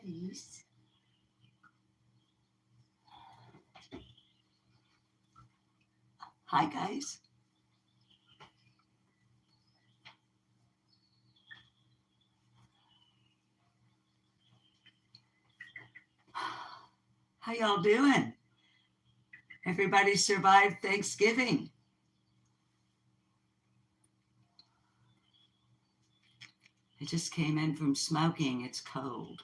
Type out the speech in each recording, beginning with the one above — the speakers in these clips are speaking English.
kitties. Hi, guys. How y'all doing? Everybody survived Thanksgiving. I just came in from smoking. It's cold.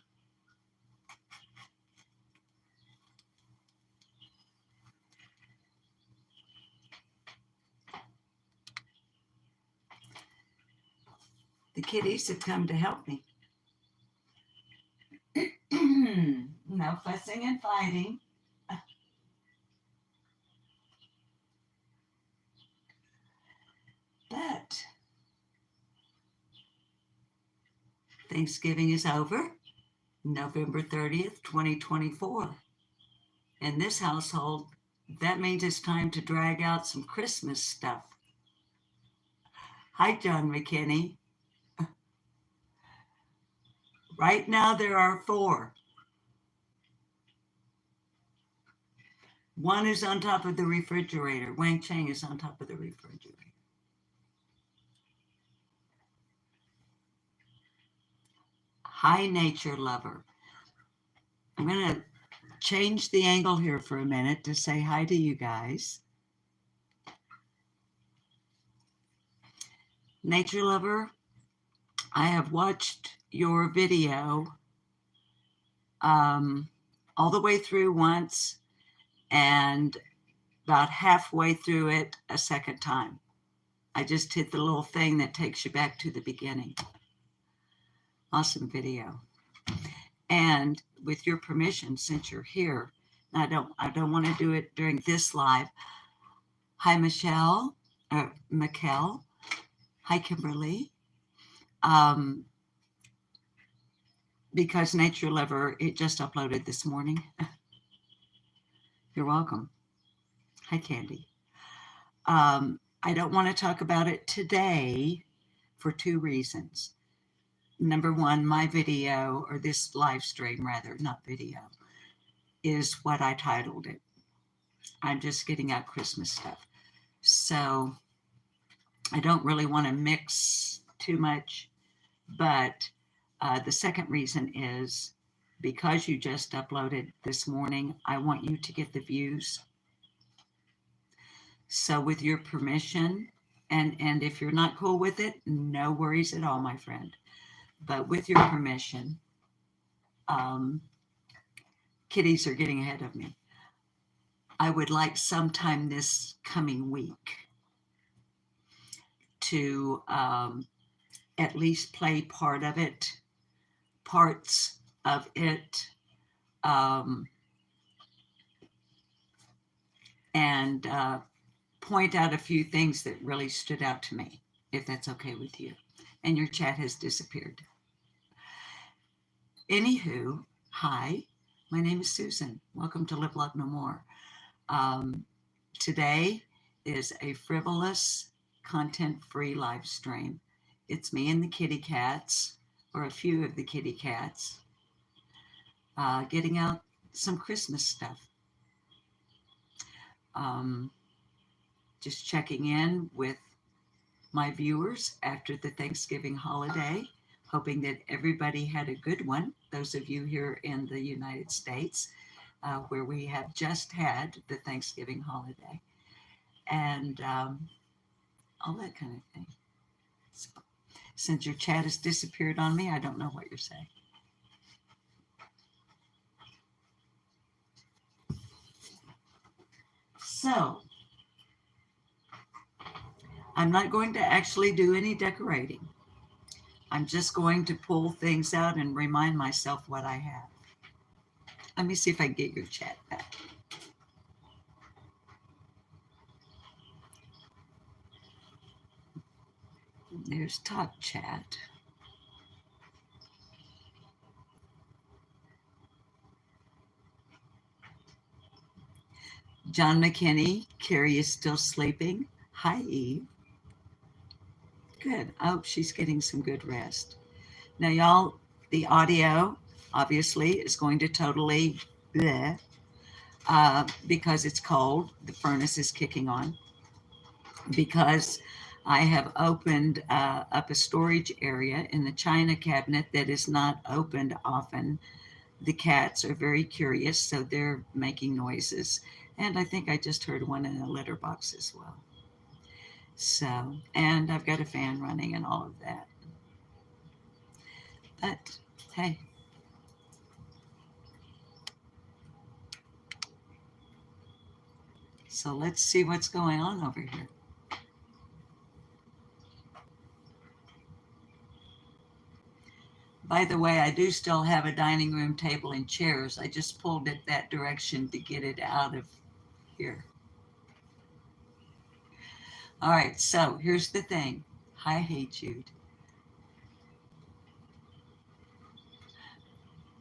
The kitties have come to help me. No fussing and fighting. But Thanksgiving is over, November 30th, 2024. In this household, that means it's time to drag out some Christmas stuff. Hi, John McKinney. Right now, there are 4. One is on top of the refrigerator. Wang Chang is on top of the refrigerator. Hi, nature lover. I'm going to change the angle here for a minute to say hi to you guys. Nature lover, I have watched your video all the way through once and about halfway through it a second time. I just hit the little thing that takes you back to the beginning. Awesome video. And with your permission, since you're here, I don't want to do it during this live. Hi, Mikkel. Hi, Kimberly. Because Nature Lover, it just uploaded this morning. You're welcome. Hi, Candy. I don't want to talk about it today for 2 reasons. Number one, my video, or this live stream rather, not video, is what I titled it. I'm just getting out Christmas stuff. So I don't really want to mix too much, but the second reason is because you just uploaded this morning, I want you to get the views. So with your permission, and if you're not cool with it, no worries at all, my friend. But with your permission, kitties are getting ahead of me. I would like sometime this coming week to at least play parts of it, and point out a few things that really stood out to me, if that's okay with you. And your chat has disappeared. Anywho, hi, my name is Susan. Welcome to Live Love No More. Today is a frivolous, content-free live stream. It's me and the kitty cats, or a few of the kitty cats, getting out some Christmas stuff. Just checking in with my viewers after the Thanksgiving holiday, hoping that everybody had a good one. Those of you here in the United States, where we have just had the Thanksgiving holiday, and all that kind of thing. So, since your chat has disappeared on me, I don't know what you're saying. So, I'm not going to actually do any decorating. I'm just going to pull things out and remind myself what I have. Let me see if I can get your chat back. There's top chat. John McKinney, Carrie is still sleeping. Hi, Eve. Good. I hope she's getting some good rest. Now, y'all, the audio obviously is going to totally bleh, because it's cold. The furnace is kicking on. Because I have opened up a storage area in the china cabinet that is not opened often. The cats are very curious, so they're making noises. And I think I just heard one in a litter box as well. So, and I've got a fan running and all of that. But hey, so let's see what's going on over here. By the way, I do still have a dining room table and chairs. I just pulled it that direction to get it out of here. All right, so here's the thing. Hey, Jude.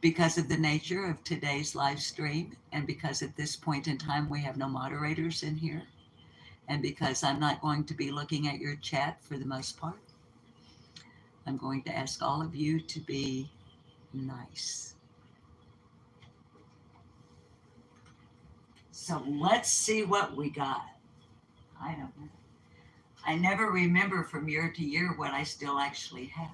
Because of the nature of today's live stream, and because at this point in time we have no moderators in here, and because I'm not going to be looking at your chat for the most part, I'm going to ask all of you to be nice. So let's see what we got. I don't know. I never remember from year to year what I still actually have.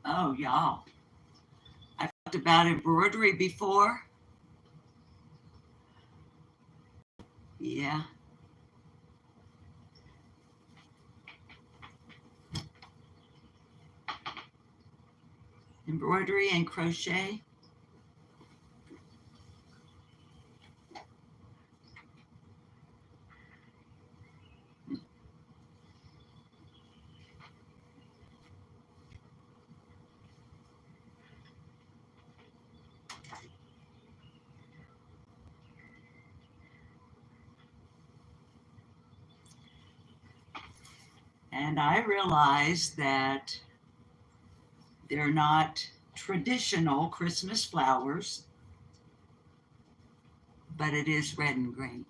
Oh, y'all. I talked about embroidery before. Yeah. Embroidery and crochet. And I realized that they're not traditional Christmas flowers, but it is red and green.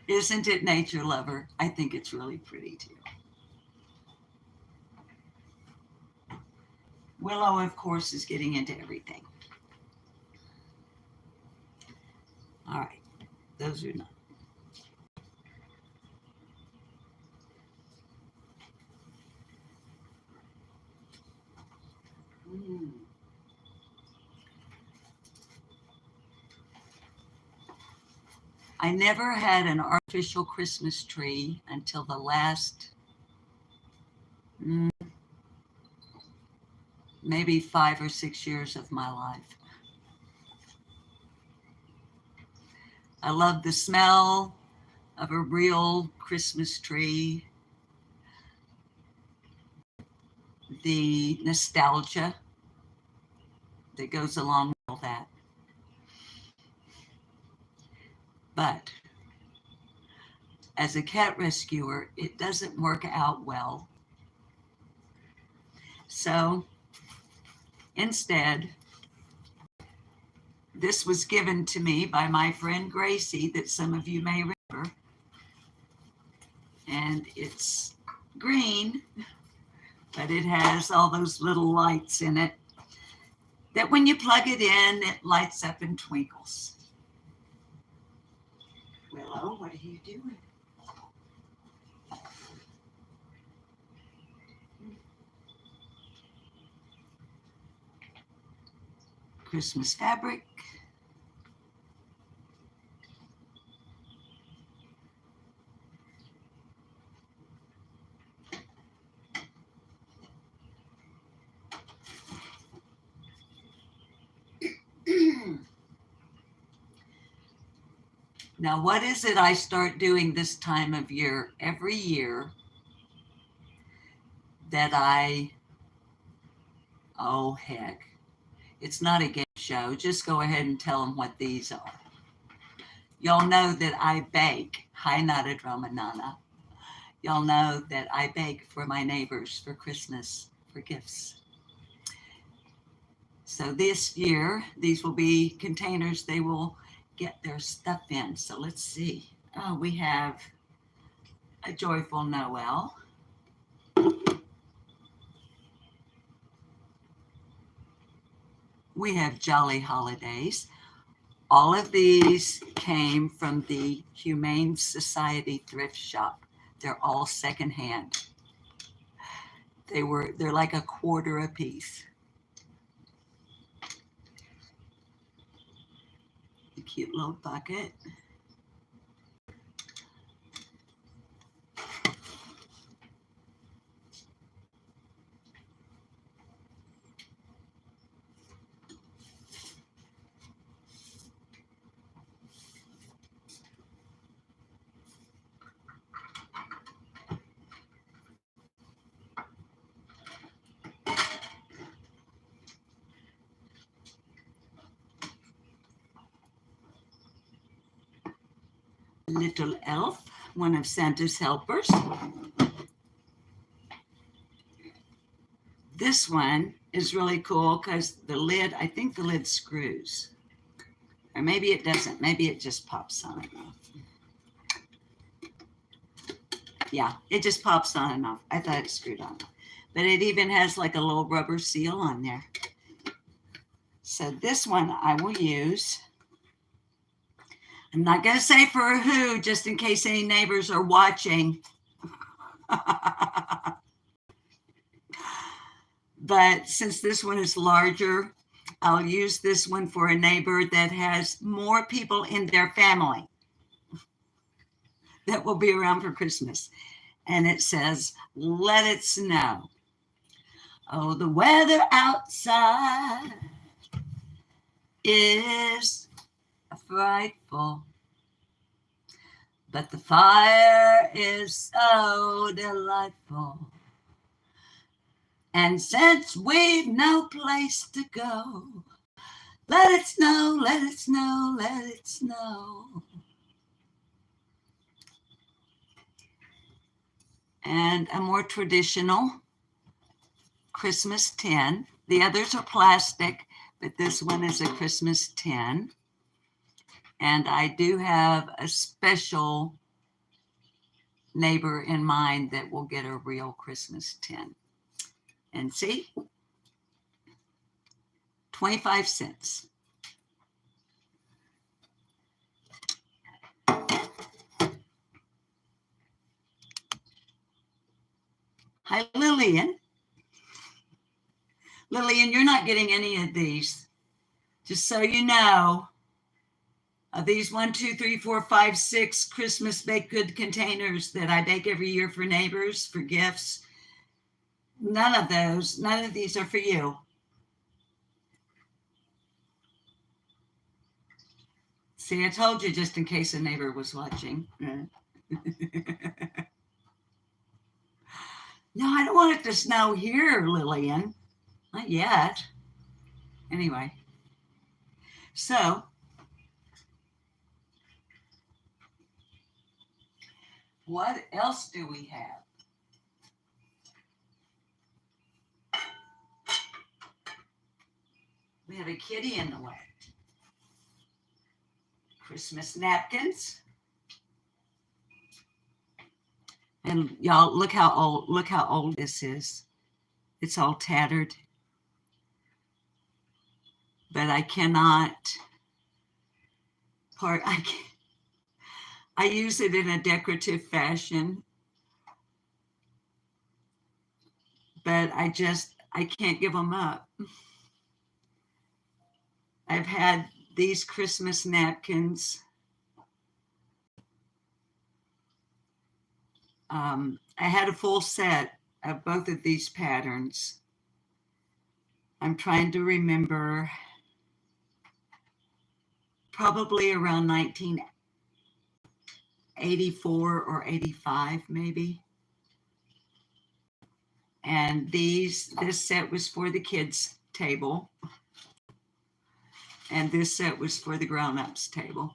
Isn't it, nature lover? I think it's really pretty too. Willow, of course, is getting into everything. All right, those are not. I never had an artificial Christmas tree until the last maybe 5 or 6 years of my life. I love the smell of a real Christmas tree, the nostalgia that goes along with all that. But as a cat rescuer, it doesn't work out well. So instead, this was given to me by my friend Gracie, that some of you may remember. And it's green, but it has all those little lights in it that when you plug it in, it lights up and twinkles. Willow, what are you doing? Christmas fabric. Now, what is it I start doing this time of year every year that oh heck, it's not a game show. Just go ahead and tell them what these are. Y'all know that I bake. Hi, Nada Drama Nana. Y'all know that I bake for my neighbors for Christmas, for gifts. So this year, these will be containers they will get their stuff in. So let's see. Oh, we have a joyful Noel. We have jolly holidays. All of these came from the Humane Society thrift shop. They're all secondhand. They're like a quarter a piece. A cute little bucket. Little elf, one of Santa's helpers. This one is really cool because the lid, I think the lid screws. Or maybe it doesn't. Maybe it just pops on and off. Yeah, it just pops on and off. I thought it screwed on. But it even has like a little rubber seal on there. So this one I will use. I'm not going to say for who, just in case any neighbors are watching. But since this one is larger, I'll use this one for a neighbor that has more people in their family that will be around for Christmas. And it says, "Let it snow." Oh, the weather outside is frightful, but the fire is so delightful. And since we've no place to go, let it snow, let it snow, let it snow. And a more traditional Christmas tin. The others are plastic, but this one is a Christmas tin. And I do have a special neighbor in mind that will get a real Christmas tin. And see, 25 cents. Hi, Lillian. Lillian, you're not getting any of these. Just so you know, of these 1, 2, 3, 4, 5, 6 Christmas baked good containers that I bake every year for neighbors, for gifts, none of these are for you. See, I told you just in case a neighbor was watching. No, I don't want it to snow here, Lillian. Not yet. Anyway, so what else do we have? We have a kitty in the way. Christmas napkins. And y'all, look how old this is. It's all tattered. But I cannot I use it in a decorative fashion. But I can't give them up. I've had these Christmas napkins. I had a full set of both of these patterns. I'm trying to remember, probably around 1984 or 85, maybe. And this set was for the kids' table. And this set was for the grown-ups table.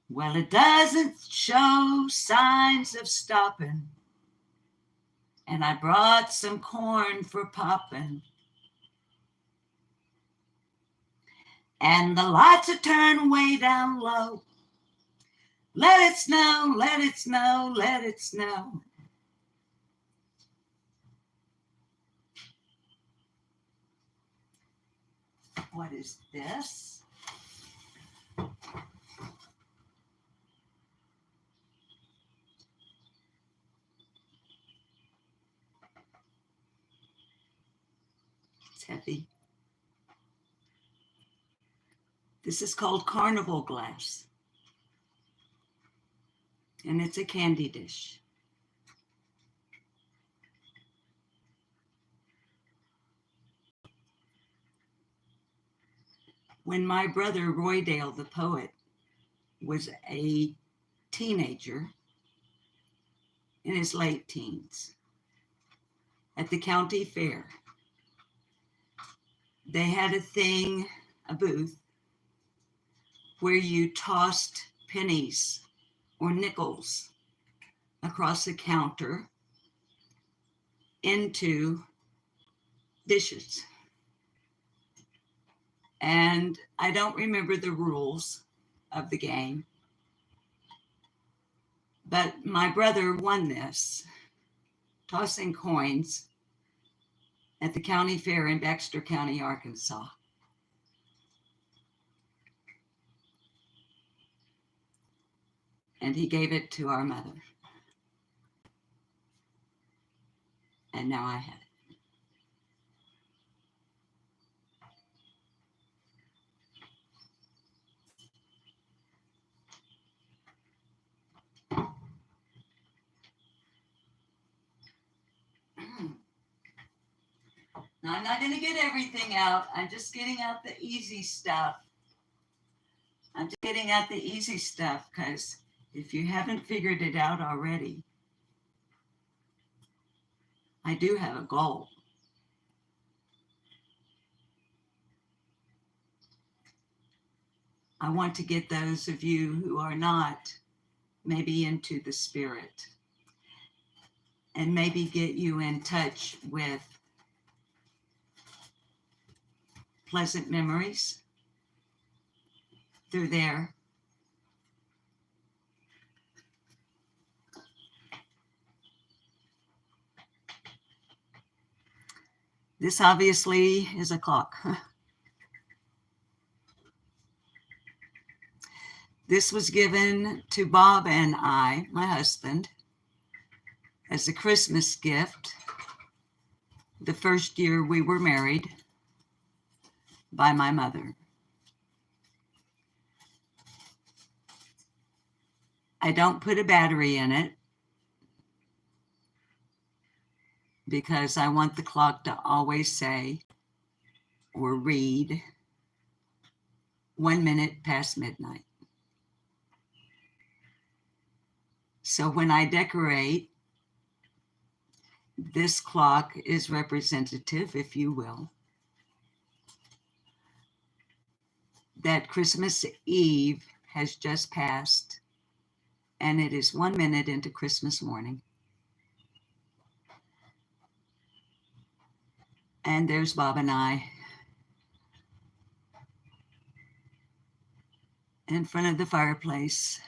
Well, it doesn't show signs of stopping, and I brought some corn for popping. And the lights are turned way down low. Let it snow, let it snow, let it snow. What is this? It's heavy. This is called carnival glass, and it's a candy dish. When my brother Roydale, the poet, was a teenager in his late teens, at the county fair, they had a booth, where you tossed pennies or nickels across the counter into dishes. And I don't remember the rules of the game, but my brother won this, tossing coins at the county fair in Baxter County, Arkansas. And he gave it to our mother. And now I have it. Now, I'm not going to get everything out. I'm just getting out the easy stuff. I'm just getting out the easy stuff because if you haven't figured it out already, I do have a goal. I want to get those of you who are not maybe into the spirit and maybe get you in touch with pleasant memories through there. This obviously is a clock. This was given to Bob and I, my husband, as a Christmas gift the first year we were married by my mother. I don't put a battery in it because I want the clock to always say or read 1 minute past midnight. So when I decorate, this clock is representative, if you will, that Christmas Eve has just passed and it is 1 minute into Christmas morning. And there's Bob and I in front of the fireplace,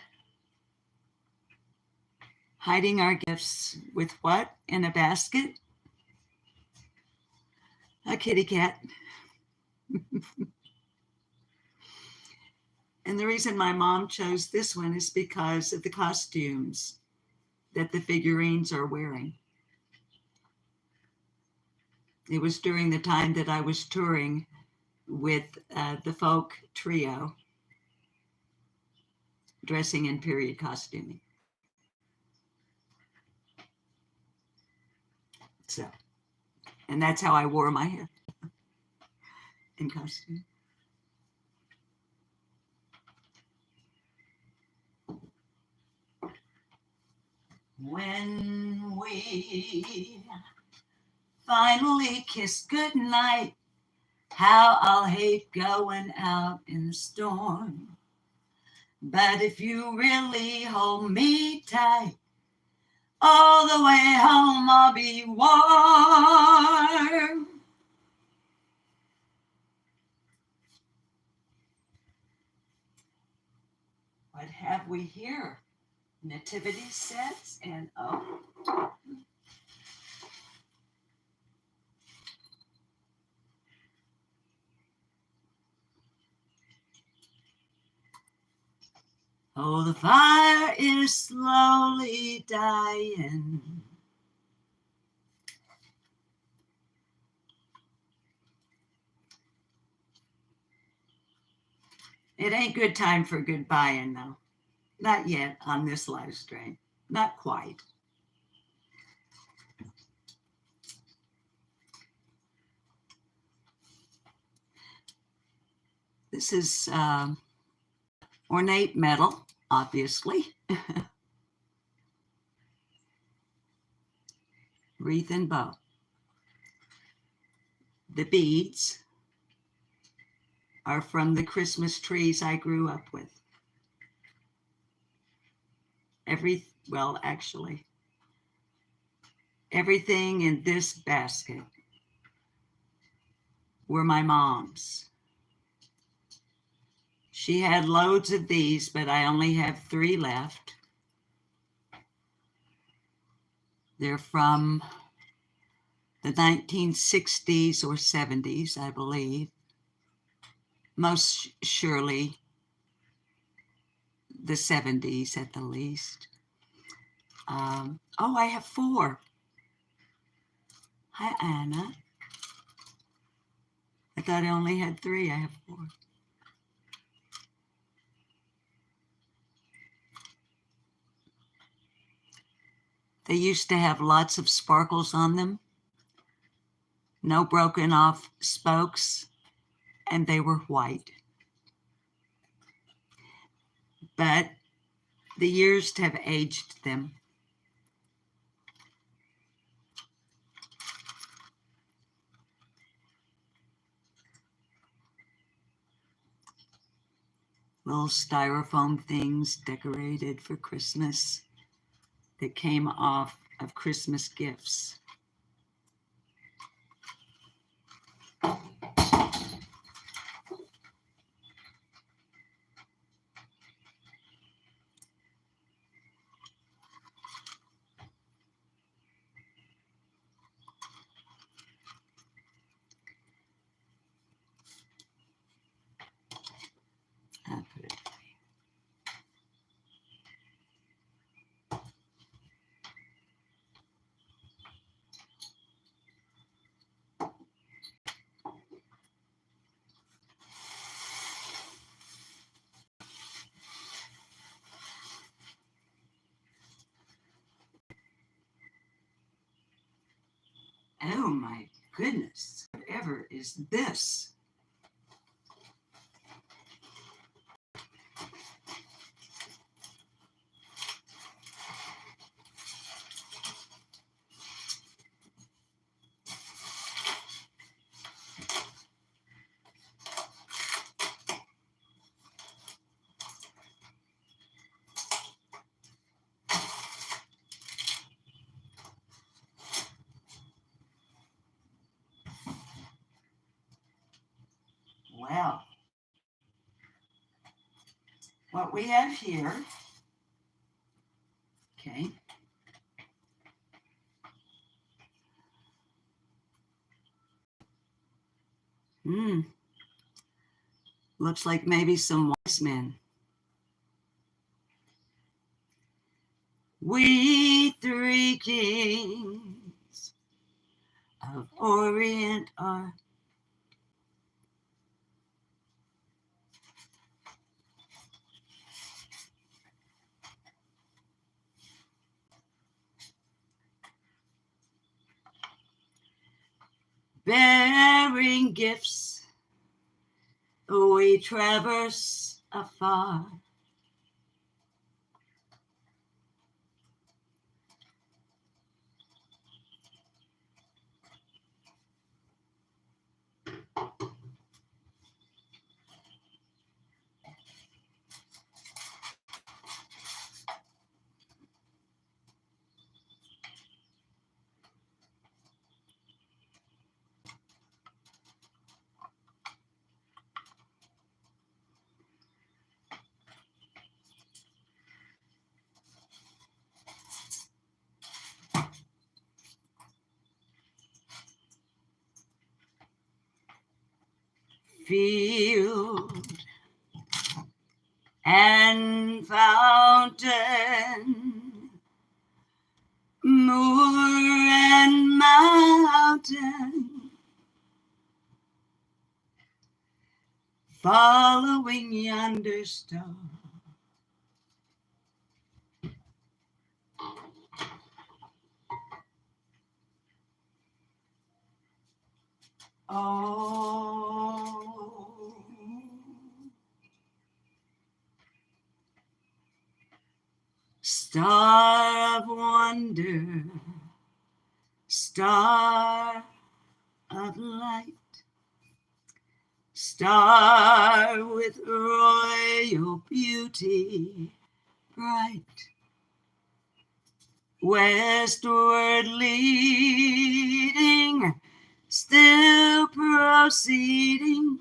hiding our gifts with what in a basket? A kitty cat. And the reason my mom chose this one is because of the costumes that the figurines are wearing. It was during the time that I was touring with the folk trio, dressing in period costuming. So, and that's how I wore my hair in costume. When we finally kiss goodnight, how I'll hate going out in the storm. But if you really hold me tight, all the way home I'll be warm. What have we here? Nativity sets and oh, the fire is slowly dying. It ain't good time for goodbying, though. Not yet on this live stream. Not quite. This is ornate metal, obviously. Wreath and bow. The beads are from the Christmas trees I grew up with. Actually, everything in this basket were my mom's. She had loads of these, but I only have 3 left. They're from the 1960s or 70s, I believe. Most surely the 70s at the least. I have 4. Hi, Anna. I thought I only had 3. I have 4. They used to have lots of sparkles on them, no broken off spokes, and they were white. But the years have aged them. Little styrofoam things decorated for Christmas that came off of Christmas gifts. I'll put it. Oh my goodness, whatever is this? Well, what we have here, okay, looks like maybe some wise men. We 3 kings of Orient are. Bearing gifts, we traverse afar. field and fountain, moor and mountain, following yonder star. Oh, star of wonder, star of light, star with royal beauty bright, westward leading, still proceeding,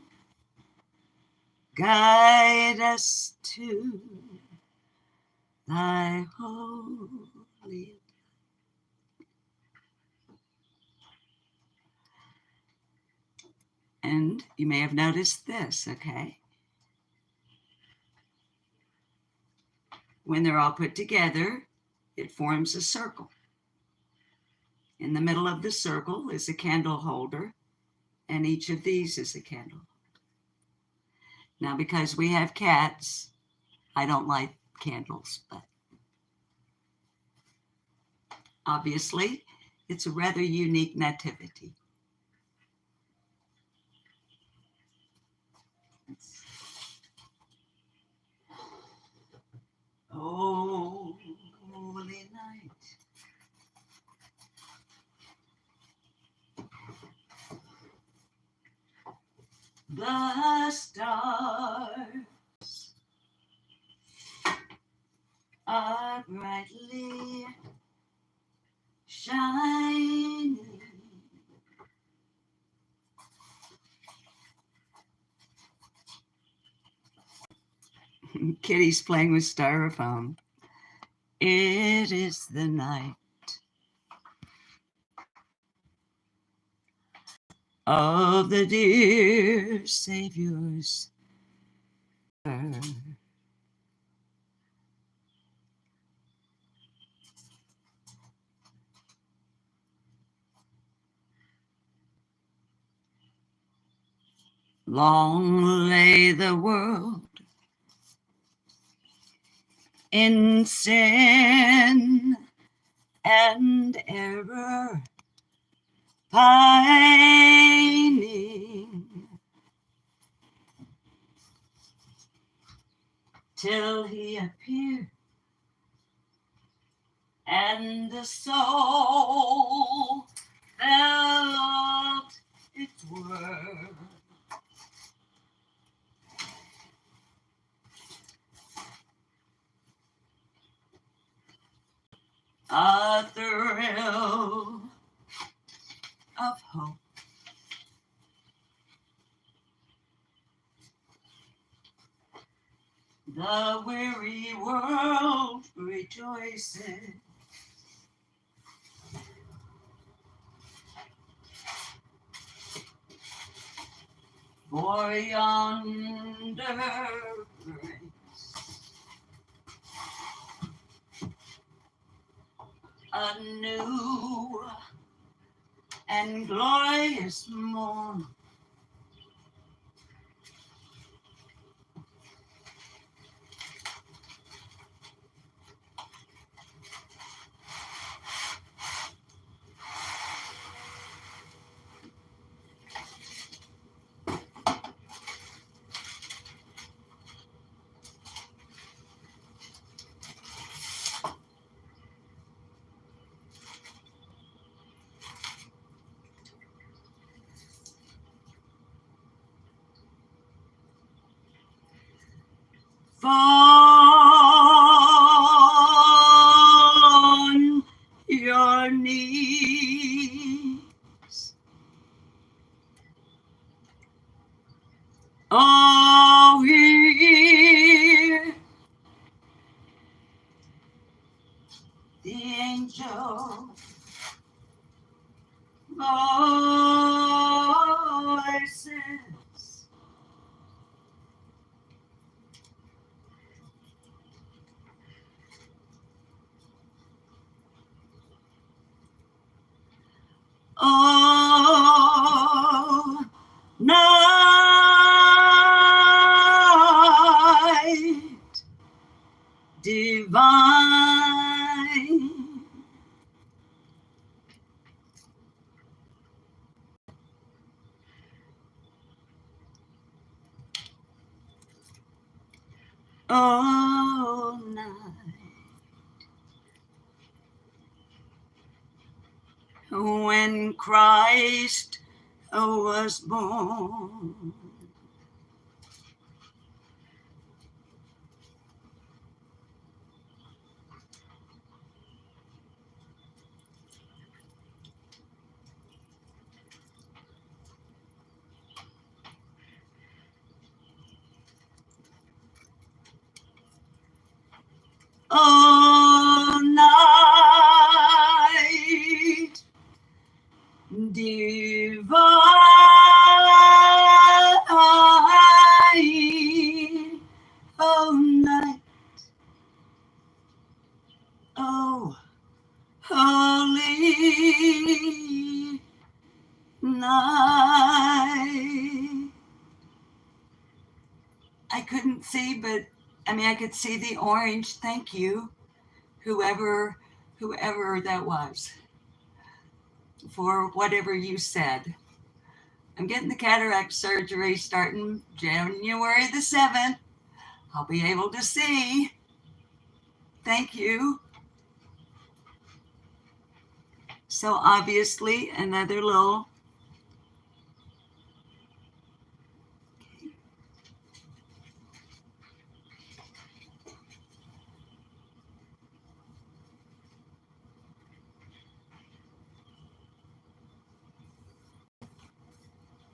guide us to thy holy. And you may have noticed this, okay? When they're all put together, it forms a circle. In the middle of the circle is a candle holder, and each of these is a candle. Now, because we have cats, I don't light candles, but obviously it's a rather unique nativity. Oh, holy night. The stars are brightly shining. Kitty's playing with styrofoam. It is the night of the dear Savior's birth. Long lay the world in sin and error, pining, till he appeared, and the soul felt its worth. A thrill of hope, the weary world rejoices. For yonder breaks a new and glorious morn. Fall on your knees. Oh, hear the angel voices Oh, night divine. Oh, night when Christ was born. Oh, night divine. Oh, night. Oh, holy night. I couldn't see, but I could see the orange. Thank you, whoever that was, for whatever you said. I'm getting the cataract surgery starting January the 7th. I'll be able to see. Thank you. So obviously another little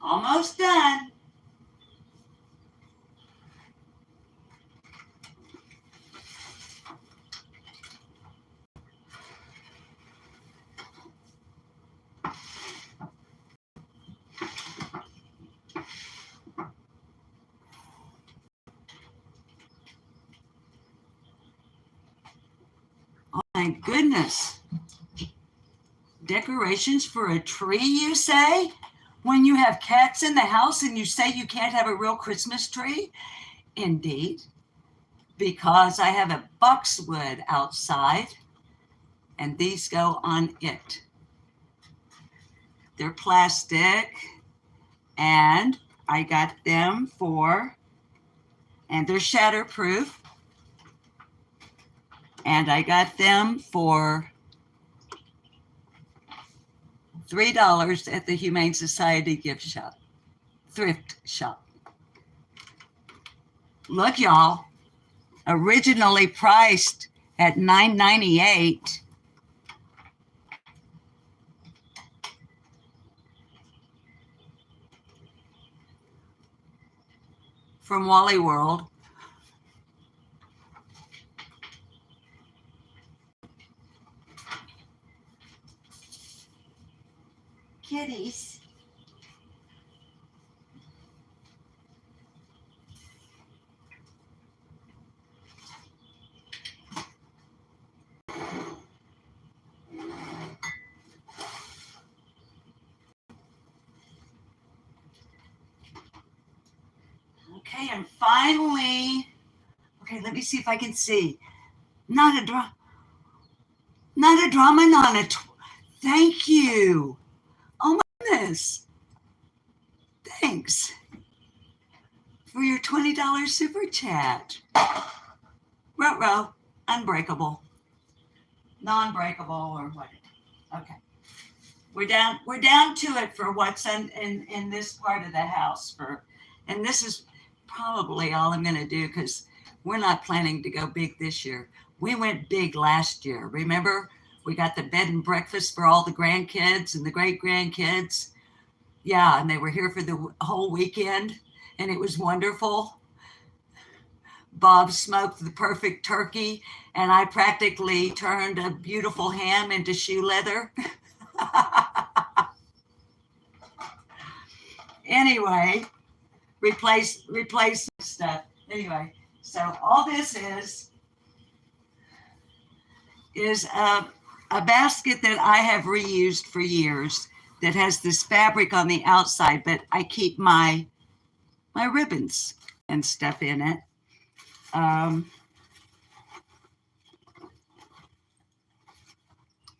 almost done. Oh my goodness. Decorations for a tree, you say? When you have cats in the house and you say you can't have a real Christmas tree? Indeed, because I have a boxwood outside and these go on it. They're plastic and I got them and they're shatterproof. And I got them for $3 at the Humane Society gift shop, thrift shop. Look, y'all, originally priced at $9.98. From Wally World. Kitties. Okay, and finally, okay, let me see if I can see. Not a drama, not a thank you. Oh my goodness. Thanks for your $20 super chat. Ruh-roh, unbreakable, non-breakable, or what? Okay. We're down to it for what's in this part of the house and this is probably all I'm going to do because we're not planning to go big this year. We went big last year. Remember, we got the bed and breakfast for all the grandkids and the great grandkids. Yeah, and they were here for the whole weekend and it was wonderful. Bob smoked the perfect turkey and I practically turned a beautiful ham into shoe leather. Anyway, replace stuff. Anyway, so all this is a basket that I have reused for years. that has this fabric on the outside, but I keep my ribbons and stuff in it.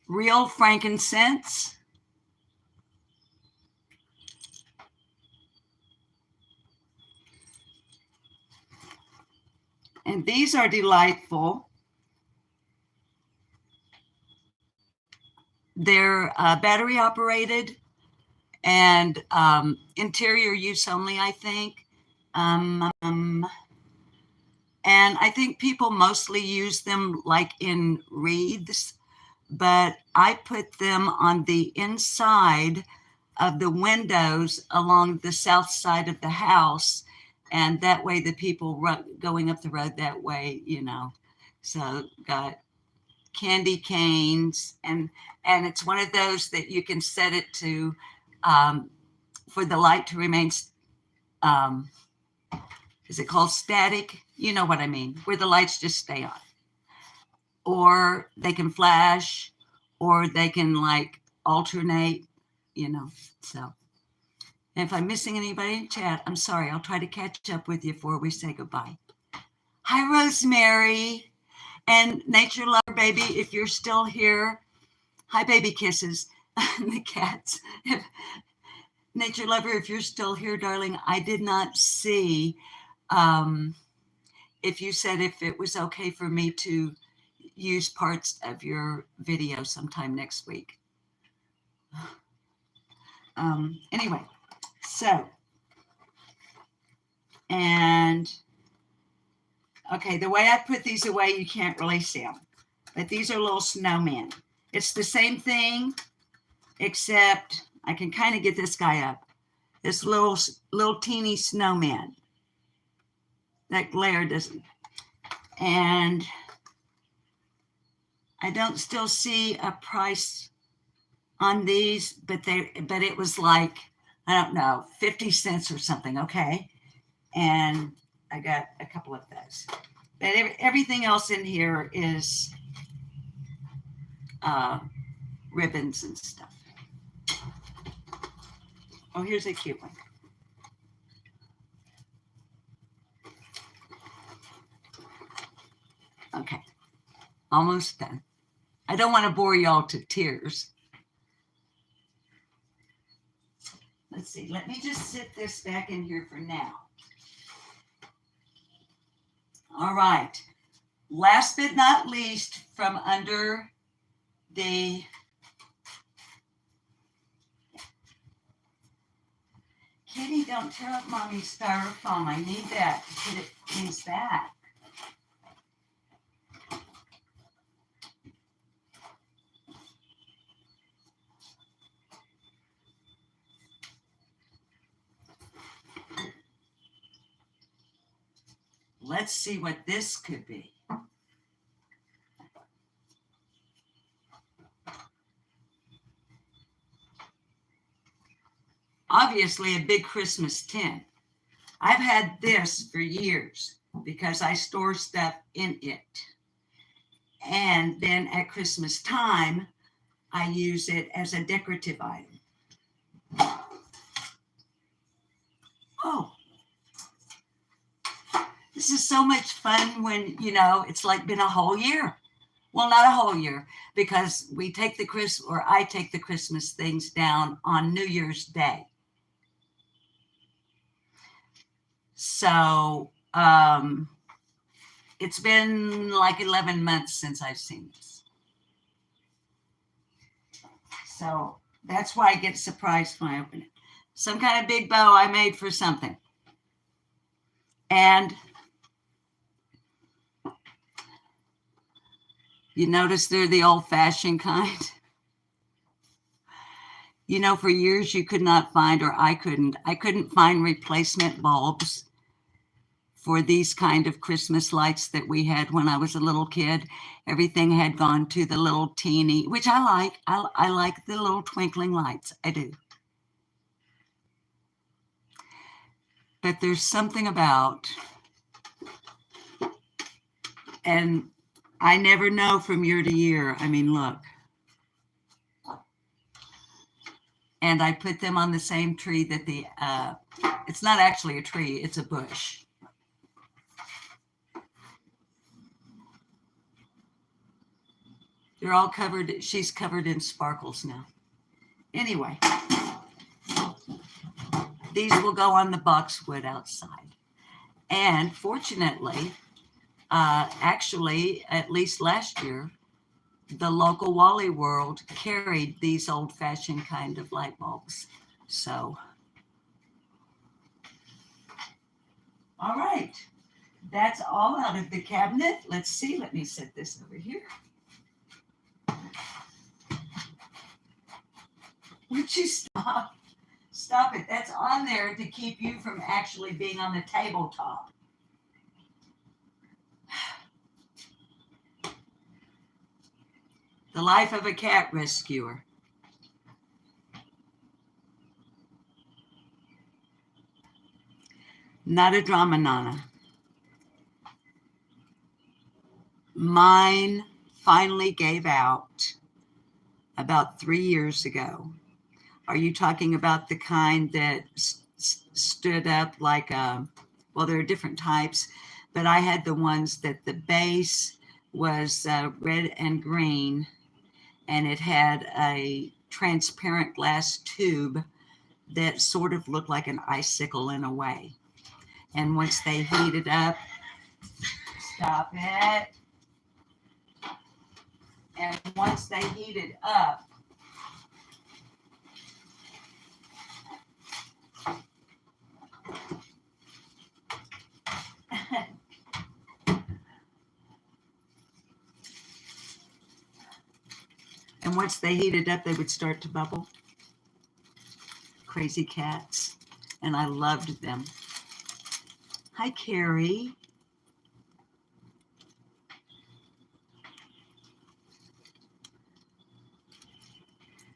Real frankincense. And these are delightful. They're battery operated and interior use only, I think. And I think people mostly use them like in wreaths, but I put them on the inside of the windows along the south side of the house. And that way the people going up the road that way, so got candy canes, and it's one of those that you can set it to for the light to remain is it called static? You know what I mean, where the lights just stay on, or they can flash, or they can like alternate, so if I'm missing anybody in chat, I'm sorry. I'll try to catch up with you before we say goodbye. Hi, Rosemary. And Nature Lover Baby, if you're still here, hi, baby kisses. The cats. Nature Lover, if you're still here, darling, I did not see if you said if it was okay for me to use parts of your video sometime next week. Anyway, so, and okay, the way I put these away, you can't really see them, but these are little snowmen. It's the same thing, except I can kind of get this guy up. This little teeny snowman. That glare doesn't. And I don't still see a price on these, but it was like, I don't know, 50 cents or something, okay? And I got a couple of those. But everything else in here is ribbons and stuff. Oh, here's a cute one. Okay, almost done. I don't want to bore y'all to tears. Let's see, let me just sit this back in here for now. All right, last but not least, from under the Kitty, don't tear up Mommy's styrofoam. I need that to put it things back. Let's see what this could be. Obviously a big Christmas tin. I've had this for years because I store stuff in it. And then at Christmas time, I use it as a decorative item. Oh, this is so much fun when, it's like been a whole year. Well, not a whole year, because I take the Christmas things down on New Year's Day. So it's been like 11 months since I've seen this. So that's why I get surprised when I open it. Some kind of big bow I made for something. And you notice they're the old-fashioned kind. For years you could not find, or I couldn't find replacement bulbs for these kind of Christmas lights that we had when I was a little kid. Everything had gone to the little teeny, which I like. I like the little twinkling lights. I do. But there's something about, and I never know from year to year. I mean, look. And I put them on the same tree that it's not actually a tree, it's a bush. They're all covered, she's covered in sparkles now. Anyway, these will go on the boxwood outside. And fortunately, actually, at least last year, the local Wally World carried these old-fashioned kind of light bulbs. So, all right. That's all out of the cabinet. Let's see. Let me set this over here. Would you stop? Stop it. That's on there to keep you from actually being on the tabletop. The life of a cat rescuer. Not a drama, Nana. Mine finally gave out about 3 years ago. Are you talking about the kind that stood up like well, there are different types, but I had the ones that the base was red and green, and it had a transparent glass tube that sort of looked like an icicle in a way. And once they heated up, stop it. And once they heated up, they would start to bubble. Crazy cats. And I loved them. Hi, Carrie.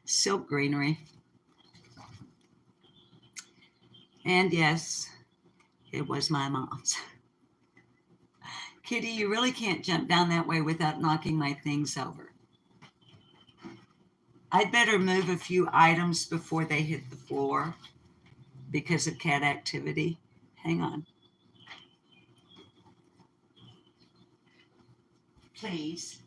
Silk greenery. And yes, it was my mom's. Kitty, you really can't jump down that way without knocking my things over. I'd better move a few items before they hit the floor because of cat activity. Hang on. Please.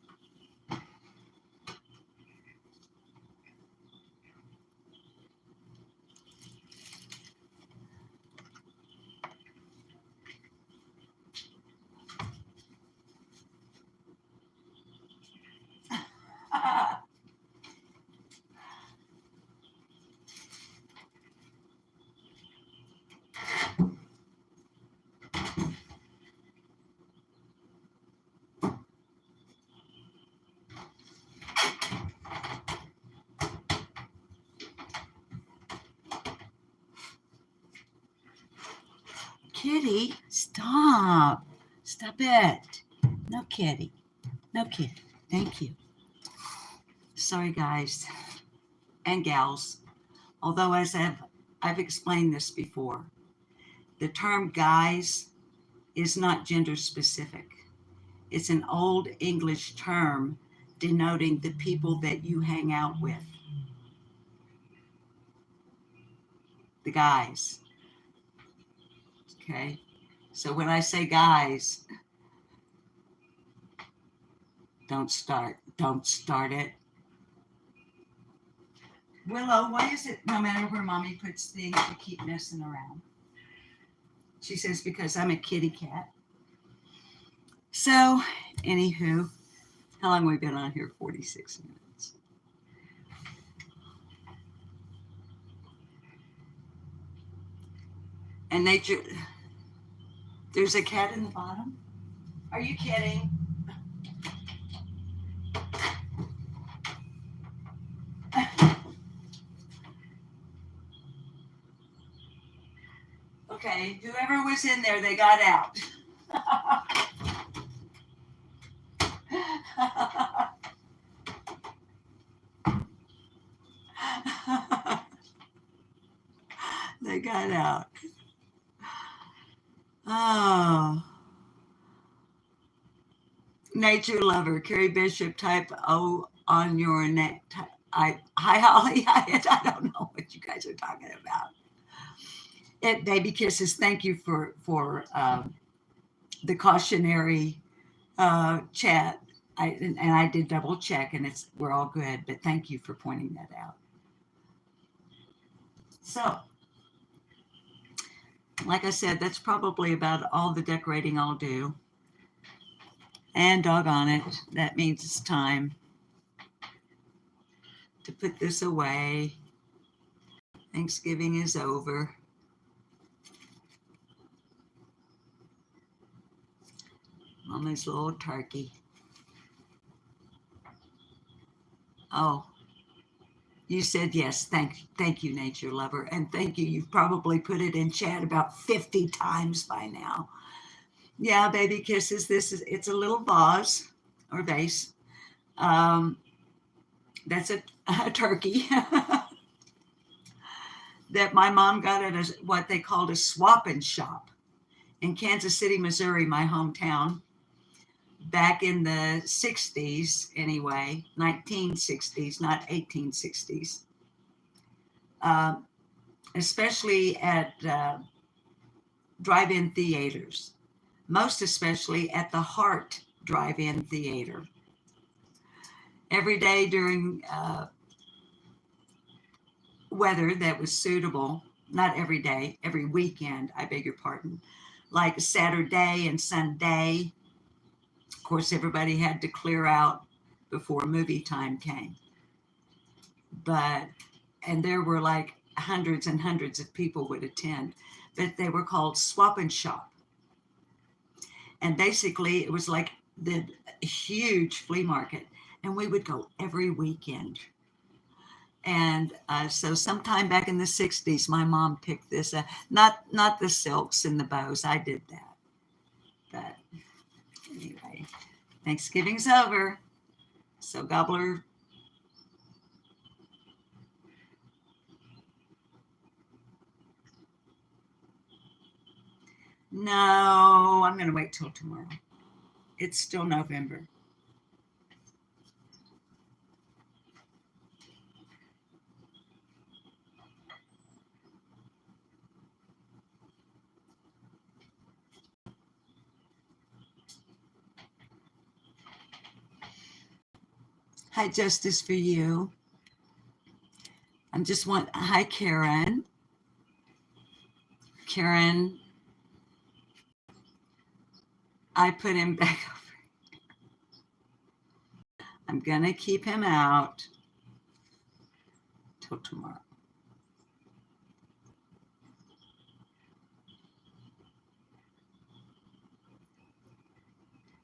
Kitty, stop. Stop it. No kitty. No kitty. Thank you. Sorry, guys and gals. Although, as I've explained this before, the term guys is not gender specific. It's an old English term denoting the people that you hang out with. The guys. Okay? So when I say guys, don't start it. Willow, why is it no matter where Mommy puts things, you keep messing around? She says, because I'm a kitty cat. So, anywho, how long have we been on here? 46 minutes. And nature, there's a cat in the bottom? Are you kidding? Okay, whoever was in there, they got out. They got out. Oh. Nature lover, Carrie Bishop, type O on your neck. Hi Holly. I don't know what you guys are talking about. Baby kisses. Thank you for the cautionary chat. And I did double check, and we're all good. But thank you for pointing that out. So, like I said, that's probably about all the decorating I'll do. And doggone it, that means it's time to put this away. Thanksgiving is over. Mama's little turkey. Oh, you said yes. Thank you, nature lover, and thank you. You've probably put it in chat about 50 times by now. Yeah, baby kisses. It's a little vase or vase. That's a turkey that my mom got at what they called a swap and shop in Kansas City, Missouri, my hometown, back in the 60s anyway, 1960s, not 1860s, especially at drive-in theaters, most especially at the Hart Drive-In Theater. Every day during weather that was suitable, not every day, every weekend, I beg your pardon, like Saturday and Sunday. Of course, everybody had to clear out before movie time came. And there were like hundreds and hundreds of people would attend, but they were called swap and shop. And basically it was like the huge flea market, and we would go every weekend. And so sometime back in the 60s, my mom picked this, not the silks and the bows. I did that. But anyway, Thanksgiving's over. So Gobbler. No, I'm going to wait till tomorrow. It's still November. Hi, Justice for you. Hi, Karen. Karen, I put him back over. I'm going to keep him out till tomorrow.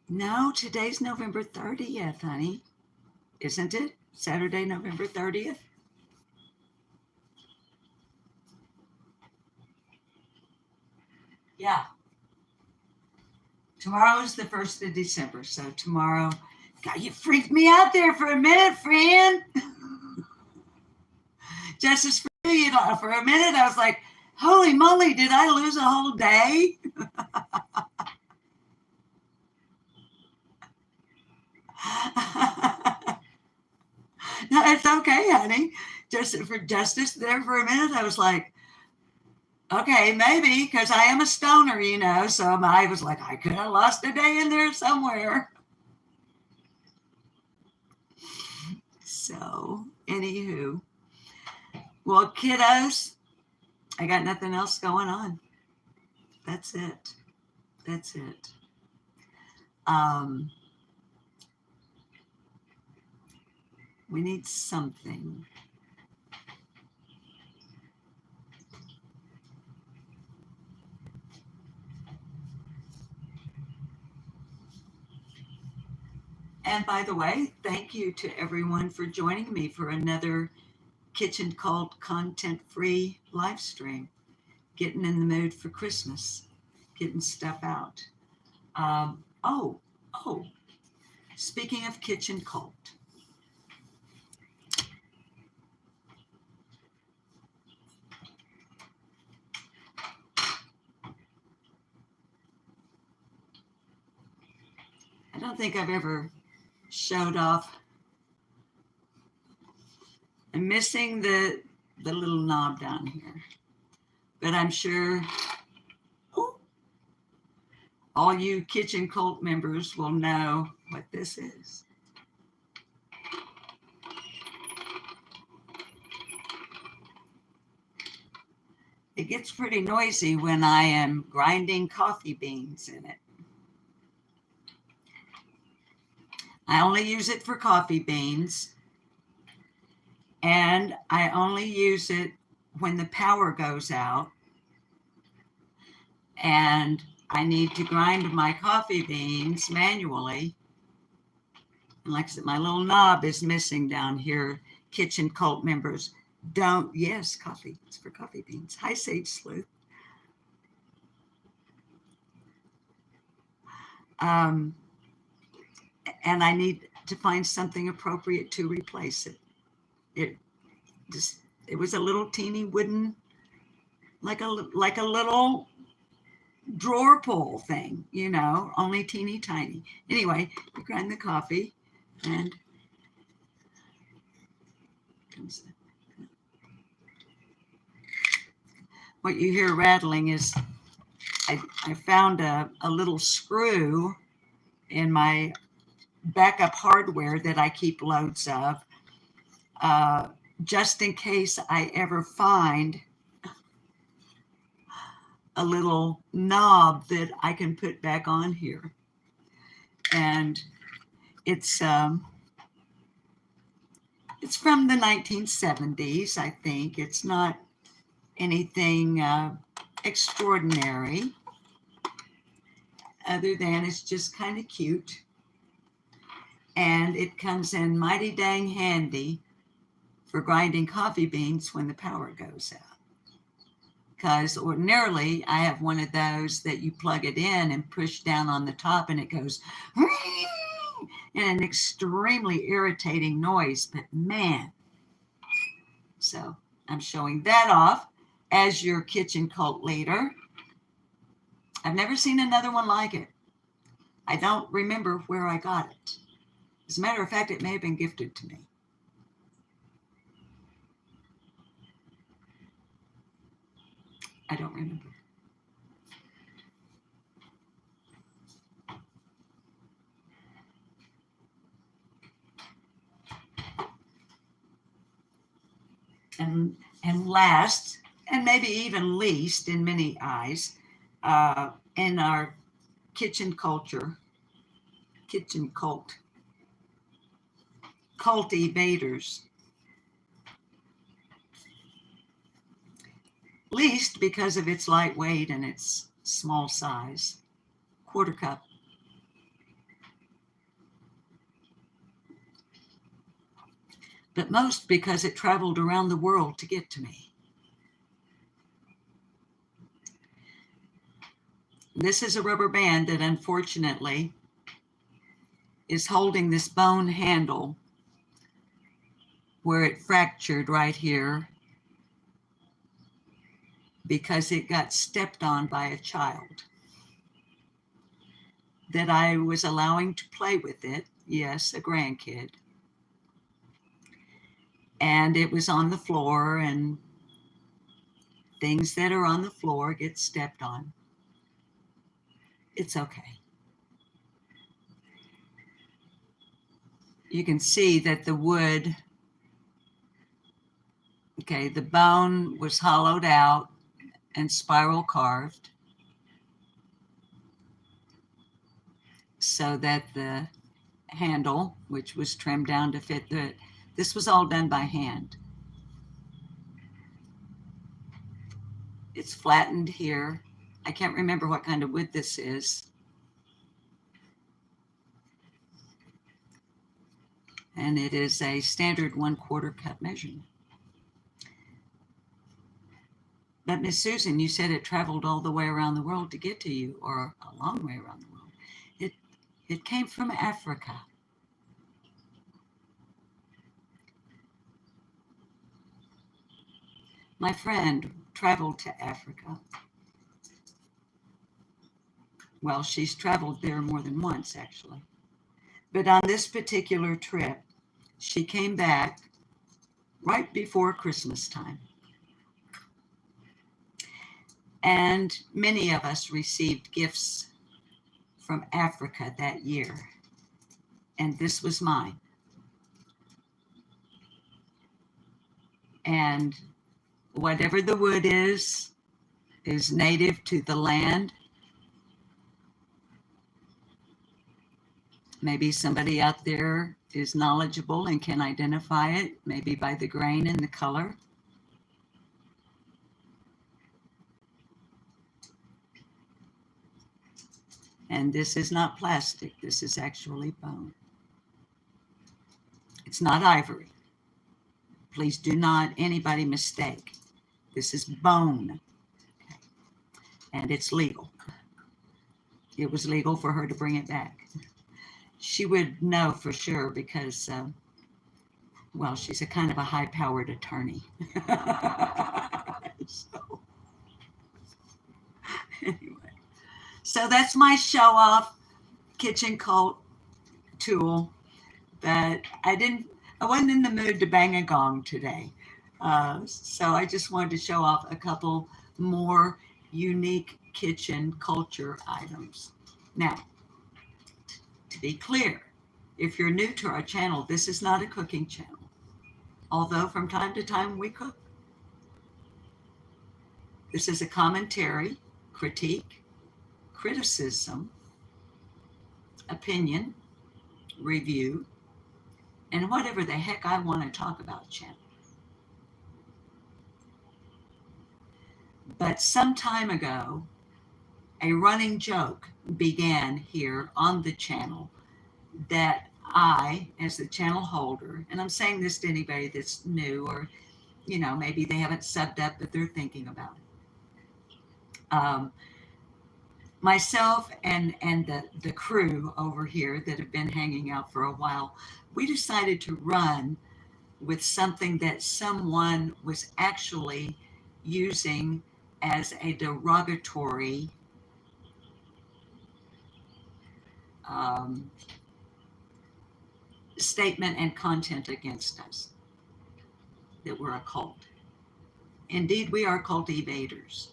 No, today's November 30th, honey. Isn't it? Saturday, November 30th? Yeah. Tomorrow is the 1st of December. So tomorrow, God, you freaked me out there for a minute, friend. Justice for you. For a minute, I was like, holy moly, did I lose a whole day? No, it's okay, honey. Just for justice there for a minute, I was like, okay, maybe, because I am a stoner, so I was like, I could have lost a day in there somewhere. So, anywho, well, kiddos, I got nothing else going on. That's it. That's it. We need something. And by the way, thank you to everyone for joining me for another Kitchen Cult content-free live stream. Getting in the mood for Christmas, getting stuff out. Oh, speaking of Kitchen Cult. I don't think I've ever showed off I'm missing the little knob down here, but I'm sure all you kitchen cult members will know what this is. It gets pretty noisy when I am grinding coffee beans in it. I only use it for coffee beans, and I only use it when the power goes out and I need to grind my coffee beans manually. And like I said, my little knob is missing down here. Kitchen cult members don't, yes, coffee, it's for coffee beans. Hi, Sage Sleuth. And I need to find something appropriate to replace it. It was a little teeny wooden, like a little drawer pull thing, only teeny tiny. Anyway, you grind the coffee and what you hear rattling is I found a little screw in my backup hardware that I keep loads of, just in case I ever find a little knob that I can put back on here. And it's from the 1970s, I think. It's not anything extraordinary, other than it's just kind of cute. And it comes in mighty dang handy for grinding coffee beans when the power goes out. Because ordinarily I have one of those that you plug it in and push down on the top and it goes in an extremely irritating noise, but man. So I'm showing that off as your kitchen cult leader. I've never seen another one like it. I don't remember where I got it. As a matter of fact, it may have been gifted to me. I don't remember. And last, and maybe even least in many eyes, in our kitchen cult evaders. Least because of its lightweight and its small size. Quarter cup. But most because it traveled around the world to get to me. This is a rubber band that unfortunately is holding this bone handle where it fractured right here because it got stepped on by a child that I was allowing to play with it. Yes, a grandkid. And it was on the floor, and things that are on the floor get stepped on. It's okay. You can see that the wood, the bone was hollowed out and spiral carved so that the handle, which was trimmed down to fit this was all done by hand. It's flattened here. I can't remember what kind of wood this is. And it is a standard 1/4 cup measurement. But Miss Susan, you said it traveled all the way around the world to get to you, or a long way around the world. It came from Africa. My friend traveled to Africa. Well, she's traveled there more than once, actually. But on this particular trip, she came back right before Christmas time. And many of us received gifts from Africa that year. And this was mine. And whatever the wood is native to the land. Maybe somebody out there is knowledgeable and can identify it, maybe by the grain and the color. And this is not plastic, this is actually bone. It's not ivory. Please do not anybody mistake. This is bone. Okay. And it's legal. It was legal for her to bring it back. She would know for sure because, well, she's a kind of a high-powered attorney. So, anyway. So that's my show-off kitchen cult tool. But I wasn't in the mood to bang a gong today. So I just wanted to show off a couple more unique kitchen culture items. Now, to be clear, if you're new to our channel, this is not a cooking channel. Although from time to time we cook. This is a commentary, critique, criticism, opinion, review, and whatever the heck I want to talk about channel. But some time ago, a running joke began here on the channel that I, as the channel holder, and I'm saying this to anybody that's new or, you know, maybe they haven't subbed up, but they're thinking about it. Myself and the crew over here that have been hanging out for a while, we decided to run with something that someone was actually using as a derogatory statement and content against us, that we're a cult. Indeed, we are cultivators.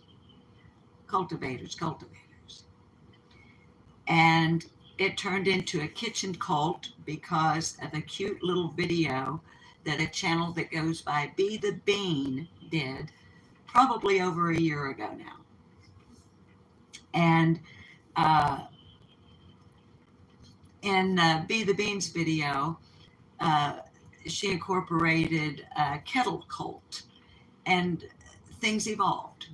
And it turned into a kitchen cult because of a cute little video that a channel that goes by Be the Bean did probably over a year ago now. And in Be the Bean's video, she incorporated a kettle cult, and things evolved.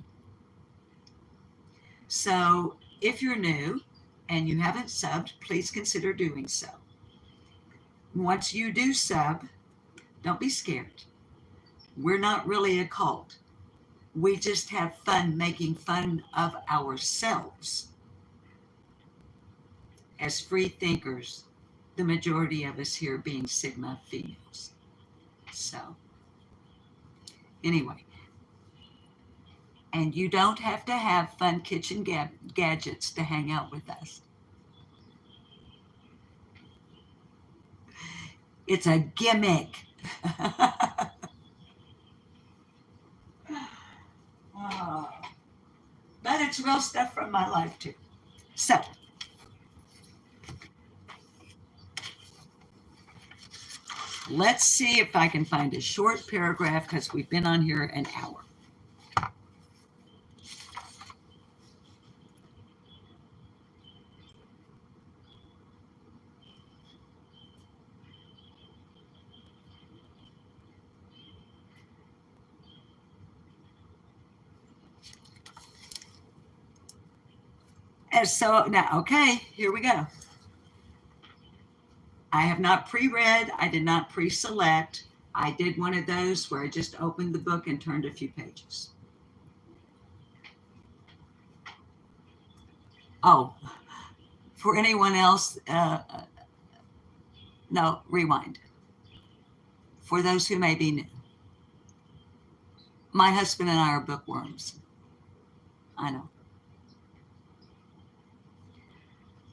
So if you're new and you haven't subbed, please consider doing so. Once you do sub, don't be scared. We're not really a cult. We just have fun making fun of ourselves. As free thinkers, the majority of us here being Sigma females. So, anyway. And you don't have to have fun kitchen gadgets to hang out with us. It's a gimmick. But it's real stuff from my life too. So, let's see if I can find a short paragraph because we've been on here an hour. And so now, okay, here we go. I have not pre-read. I did not pre-select. I did one of those where I just opened the book and turned a few pages. Oh, for anyone else, no, rewind. For those who may be new, my husband and I are bookworms. I know.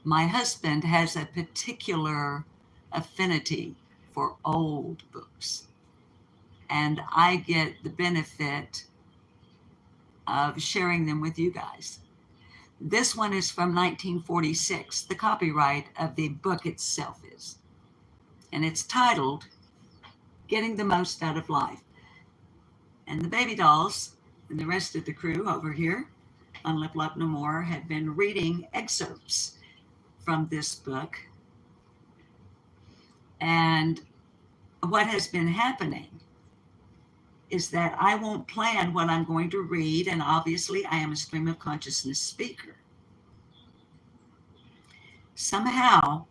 My husband has a particular affinity for old books and I get the benefit of sharing them with you guys. This one is from 1946. The copyright of the book itself is, and it's titled Getting the Most Out of Life. And the baby dolls and the rest of the crew over here on Lip Lop No More have been reading excerpts from this book. And what has been happening is that I won't plan what I'm going to read, and obviously I am a stream of consciousness speaker. Somehow,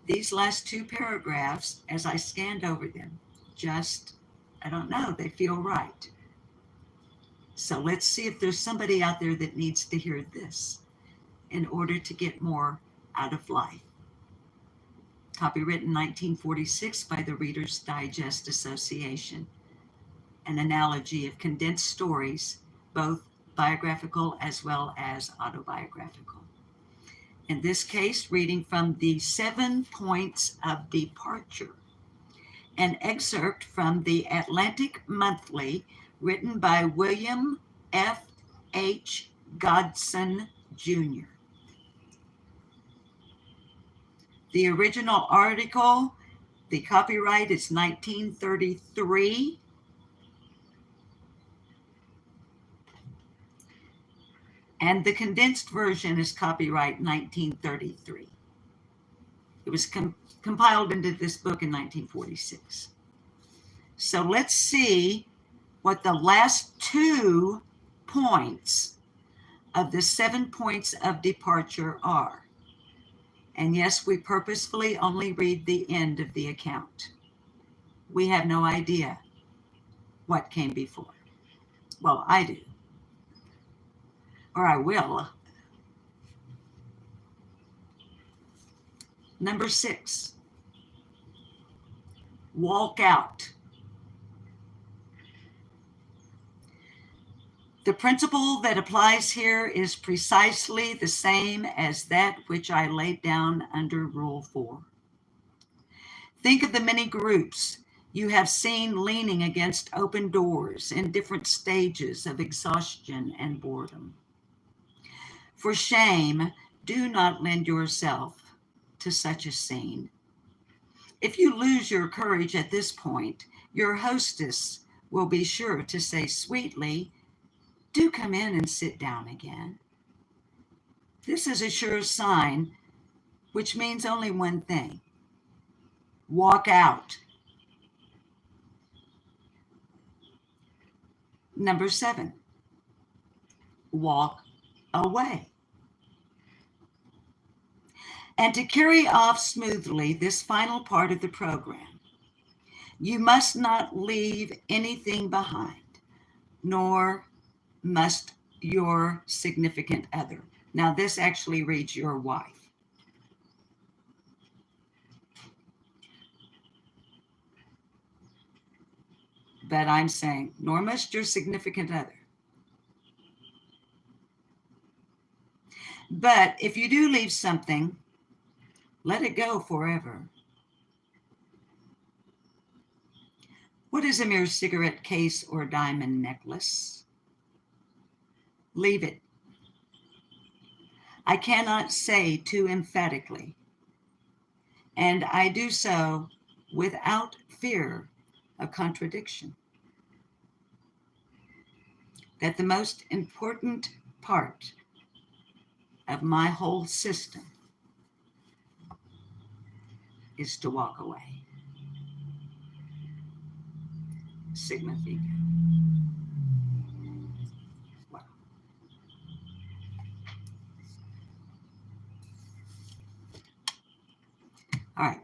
these last two paragraphs, as I scanned over them, just, I don't know, they feel right. So let's see if there's somebody out there that needs to hear this in order to get more out of life. Copywritten 1946 by the Reader's Digest Association. An analogy of condensed stories, both biographical as well as autobiographical. In this case, reading from the 7 Points of Departure, an excerpt from the Atlantic Monthly written by William F. H. Godson, Jr. The original article, the copyright is 1933. And the condensed version is copyright 1933. It was compiled into this book in 1946. So let's see what the last 2 points of the 7 points of departure are. And yes, we purposefully only read the end of the account. We have no idea what came before. Well, I do. Or I will. Number 6, walk out. The principle that applies here is precisely the same as that which I laid down under Rule 4. Think of the many groups you have seen leaning against open doors in different stages of exhaustion and boredom. For shame, do not lend yourself to such a scene. If you lose your courage at this point, your hostess will be sure to say sweetly, "Do come in and sit down again." This is a sure sign, which means only one thing: walk out. Number 7, walk away. And to carry off smoothly this final part of the program, you must not leave anything behind, nor must your significant other. Now, this actually reads your wife. But I'm saying, nor must your significant other. But if you do leave something, let it go forever. What is a mere cigarette case or diamond necklace? Leave it. I cannot say too emphatically, and I do so without fear of contradiction, that the most important part of my whole system is to walk away. Sigma Figa. Wow. All right.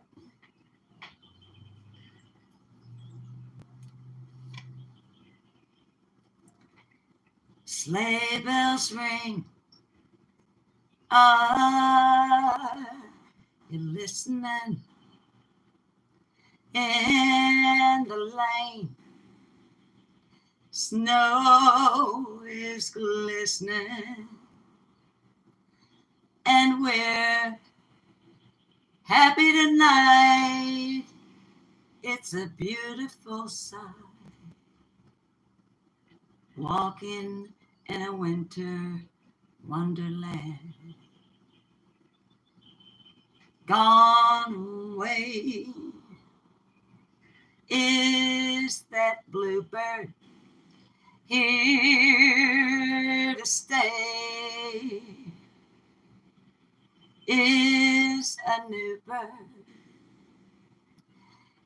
Sleigh bells ring. Are you listening? In the lane, snow is glistening, and we're happy tonight. It's a beautiful sight. walking in a winter wonderland. Gone away is that bluebird, here to stay is a new bird.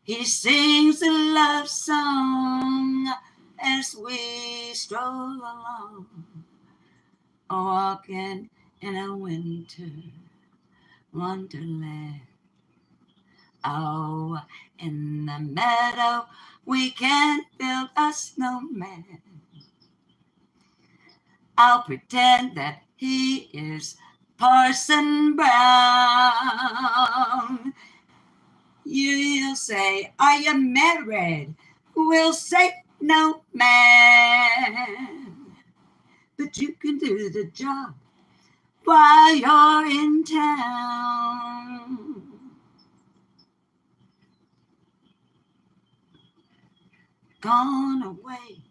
He sings a love song as we stroll along, walking in a winter wonderland. Oh, in the meadow we can build a snowman. I'll pretend that he is Parson Brown. You'll say, are you married? We'll say, no, man. But you can do the job while you're in town. Gone away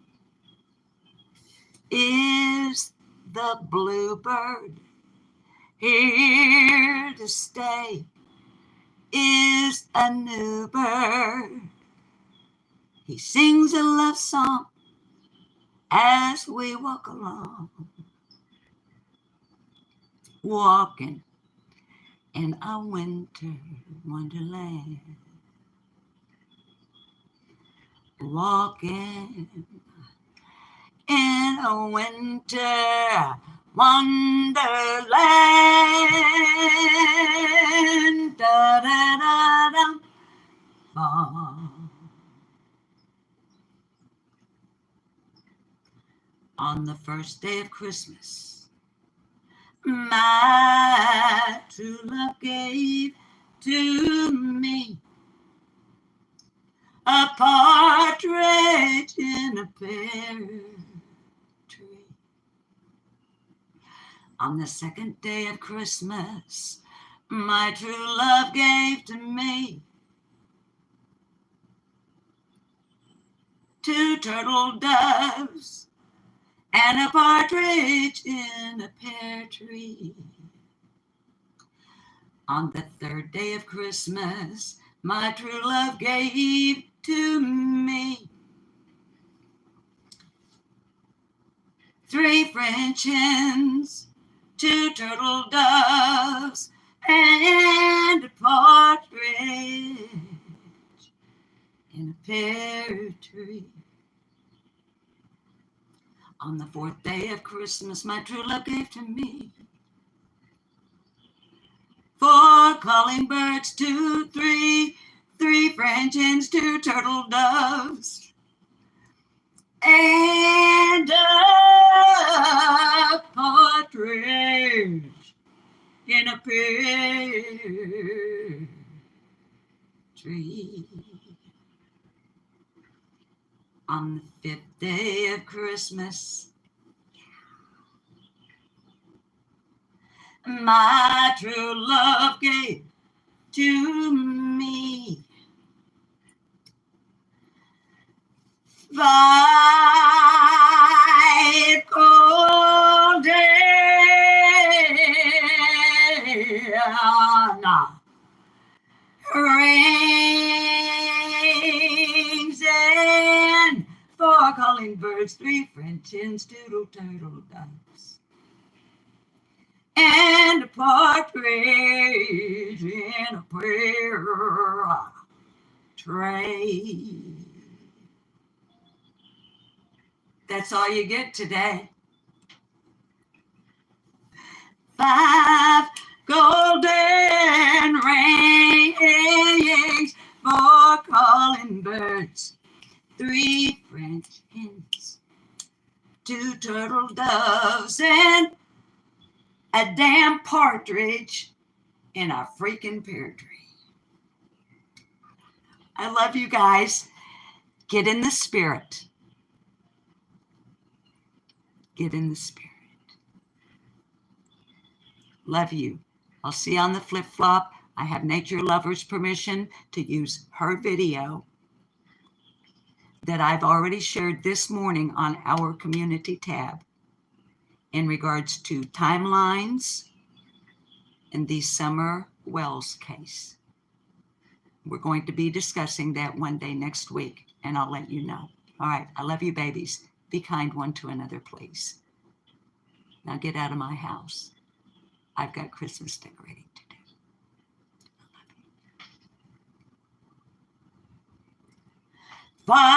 is the bluebird, here to stay is a new bird. He sings a love song as we walk along, walking in a winter wonderland. Walking in a winter wonderland. Da, da, da, da. On the first day of Christmas, my true love gave to me a partridge in a pear tree. On the second day of Christmas, my true love gave to me 2 turtle doves and a partridge in a pear tree. On the third day of Christmas, my true love gave to me 3 French hens, 2 turtle doves, and a partridge in a pear tree. On the 4th day of Christmas, my true love gave to me 4 calling birds, 2, 3 French hens, 2 turtle doves, and a partridge in a pear tree. On the 5th day of Christmas, my true love gave to me 5 golden rings and 4 calling birds, 3 French hens, 2 turtle doves, and a partridge in a pear tree. That's all you get today. 5 golden rings, 4 calling birds, 3 French hens, 2 turtle doves, and a damn partridge in a freaking pear tree. I love you guys. Get in the spirit. Get in the spirit. Love you. I'll see you on the flip-flop. I have Nature Lover's permission to use her video. that I've already shared this morning on our community tab in regards to timelines in the Summer Wells case. We're going to be discussing that one day next week, and I'll let you know. All right, I love you, babies. Be kind one to another, please. Now get out of my house. I've got Christmas decorating to do. Fine,